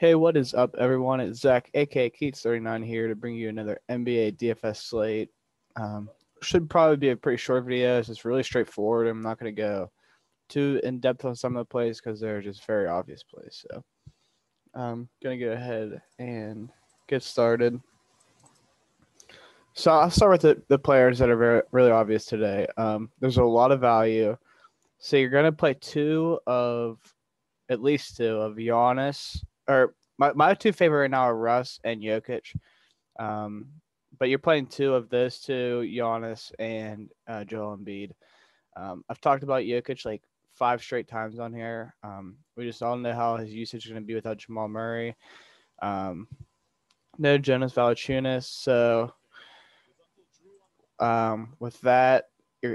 Hey, what is up, everyone? It's Zach, aka Keats39 here to bring you another NBA DFS slate. Um, should probably be a pretty short video. It's just really straightforward. I'm not going to go too in depth on some of the plays because they're just very obvious plays. So I'm going to go ahead and get started. So I'll start with the players that are really obvious today. There's a lot of value. So you're going to play at least two of Giannis, or my two favorite right now are Russ and Jokic. But you're playing two of those two, Giannis and Joel Embiid. I've talked about Jokic like 5 straight times on here. We just all know how his usage is going to be without Jamal Murray. No Jonas Valanciunas. So with that,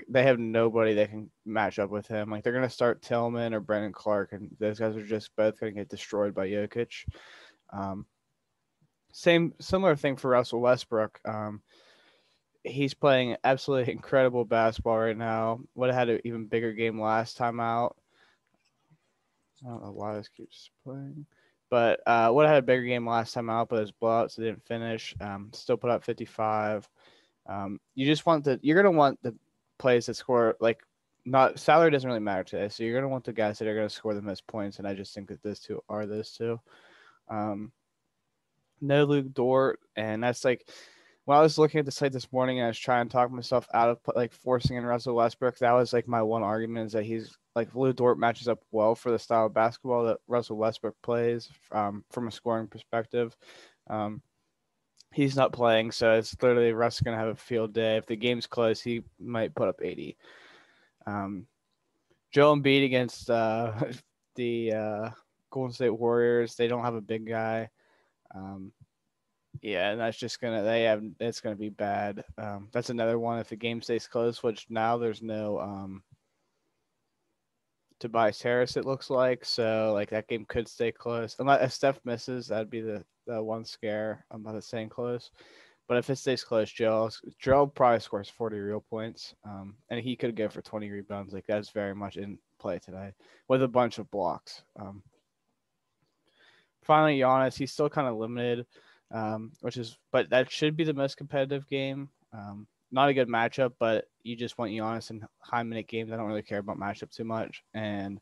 they have nobody that can match up with him. Like they're going to start Tillman or Brandon Clark, and those guys are just both going to get destroyed by Jokic. Similar thing for Russell Westbrook. He's playing absolutely incredible basketball right now. Would have had an even bigger game last time out. I don't know why this keeps playing. But would have had a bigger game last time out, but it was blowout, so they didn't finish. Still put up 55. You're gonna want the plays that score not salary doesn't really matter today. So you're gonna want the guys that are gonna score the most points, and I just think that those two are those two. No Luke Dort, and that's like when I was looking at the site this morning and I was trying to talk myself out of forcing in Russell Westbrook. That was like my one argument is that he's like Luke Dort matches up well for the style of basketball that Russell Westbrook plays from a scoring perspective. He's not playing, so it's literally Russ going to have a field day. If the game's close, he might put up 80. Joel Embiid against the Golden State Warriors. They don't have a big guy. Yeah, and that's just it's gonna be bad. That's another one if the game stays close, which now there's no Tobias Harris, it looks like. So like that game could stay close. Unless if Steph misses, that'd be the one scare about it staying close. But if it stays close, Joel probably scores 40 real points. And he could go for 20 rebounds. Like that's very much in play today with a bunch of blocks. Finally, Giannis, he's still kind of limited. But that should be the most competitive game. Not a good matchup, but you just want Giannis in high minute games. I don't really care about matchup too much, and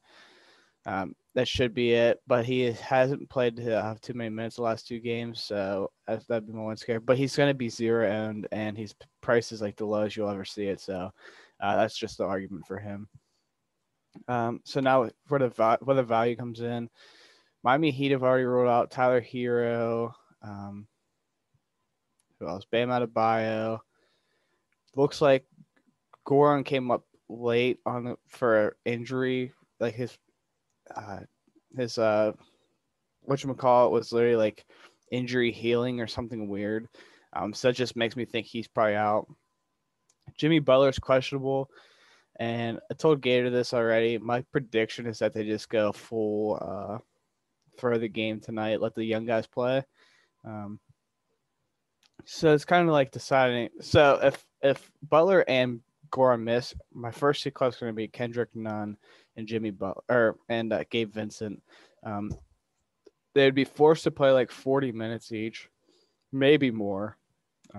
that should be it. But he hasn't played to have too many minutes the last 2 games, so that'd be my one scare. But he's going to be 0-owned, and his price is like the lowest you'll ever see it. So that's just the argument for him. So now where the value comes in, Miami Heat have already rolled out Tyler Hero. Who else? Bam Adebayo. Looks like Goran came up late for injury. Like his whatchamacallit was literally like injury healing or something weird. So that just makes me think he's probably out. Jimmy Butler's questionable. And I told Gator this already. My prediction is that they just go full for the game tonight, let the young guys play. So it's kind of like deciding. So if Butler and Goran miss, my first 2 clubs are going to be Kendrick Nunn and Jimmy Butler and Gabe Vincent. They'd be forced to play like 40 minutes each, maybe more. I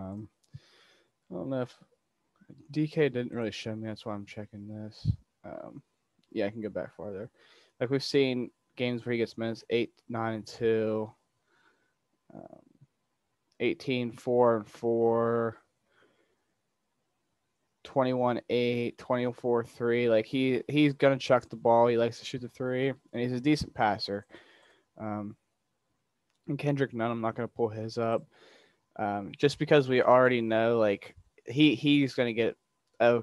don't know if DK didn't really show me. That's why I'm checking this. Yeah, I can go back farther. Like we've seen games where he gets minutes 8, 9, and 2, 18, 4, and 4, 21, 8, 24, 3. Like he's gonna chuck the ball. He likes to shoot the 3, and he's a decent passer. And Kendrick Nunn, I'm not gonna pull his up, just because we already know like he's gonna get a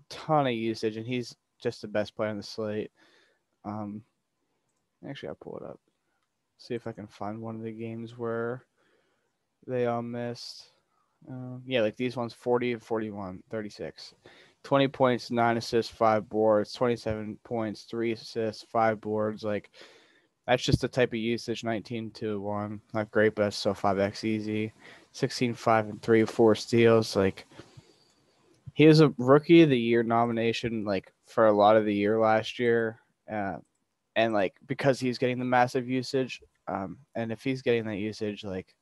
ton of usage, and he's just the best player on the slate. Actually, I'll pull it up. See if I can find one of the games where they all missed. Yeah, like these ones, 40, 41, 36. 20 points, 9 assists, 5 boards, 27 points, 3 assists, 5 boards. Like, that's just the type of usage, 19-1. Not great, but it's still 5x easy. 16, 5, and 3, 4 steals. Like, he was a Rookie of the Year nomination, like, for a lot of the year last year. And, like, because he's getting the massive usage, And if he's getting that usage, like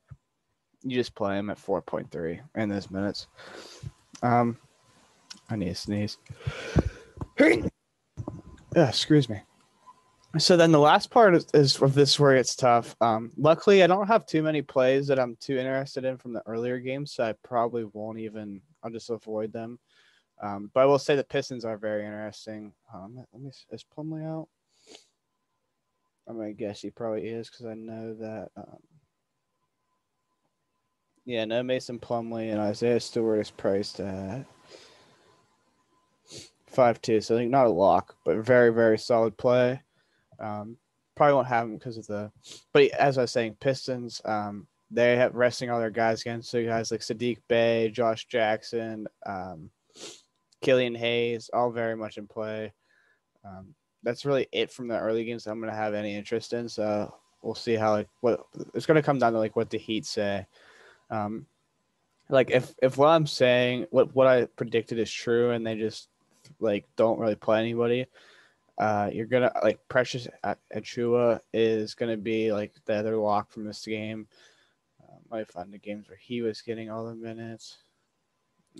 you just play him at 4.3 in those minutes. I need to sneeze. Yeah, excuse me. So then the last part is of this where it's tough. Luckily, I don't have too many plays that I'm too interested in from the earlier games, so I probably won't even. I'll just avoid them. But I will say the Pistons are very interesting. Let me. Is Plumlee out? I'm gonna guess he probably is because I know that. Yeah, no Mason Plumlee and Isaiah Stewart is priced at 5.2, so I think not a lock, but very, very solid play. Probably won't have him because of the. But as I was saying, Pistons, they have resting all their guys again. So guys like Sadiq Bey, Josh Jackson, Killian Hayes, all very much in play. That's really it from the early games that I'm going to have any interest in. So we'll see how what it's going to come down to like what the Heat say. Like if what I'm saying, what I predicted is true, and they just like don't really play anybody, you're gonna like Precious Achua is gonna be like the other lock from this game. Might find the games where he was getting all the minutes.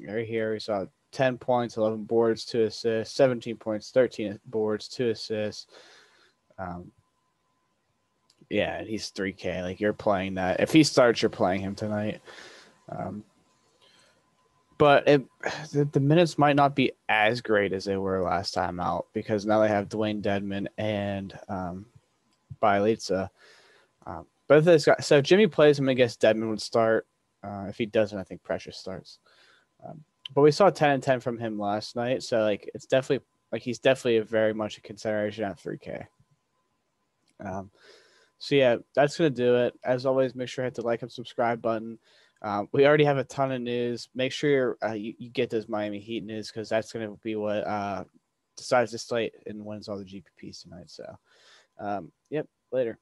Right here, we saw 10 points, 11 boards, 2 assists, 17 points, 13 boards, 2 assists. Yeah, and he's 3K. Like you're playing that. If he starts, you're playing him tonight. But the minutes might not be as great as they were last time out because now they have Dwayne Dedman and Bielitsa. Both of those guys. So if Jimmy plays him, I guess Dedman would start. If he doesn't, I think Precious starts. But we saw 10 and 10 from him last night, so like it's definitely like he's definitely very much a consideration at 3K. So yeah, that's gonna do it. As always, make sure to hit the like and subscribe button. We already have a ton of news. Make sure you get those Miami Heat news because that's going to be what decides the slate and wins all the GPPs tonight. So, yep, later.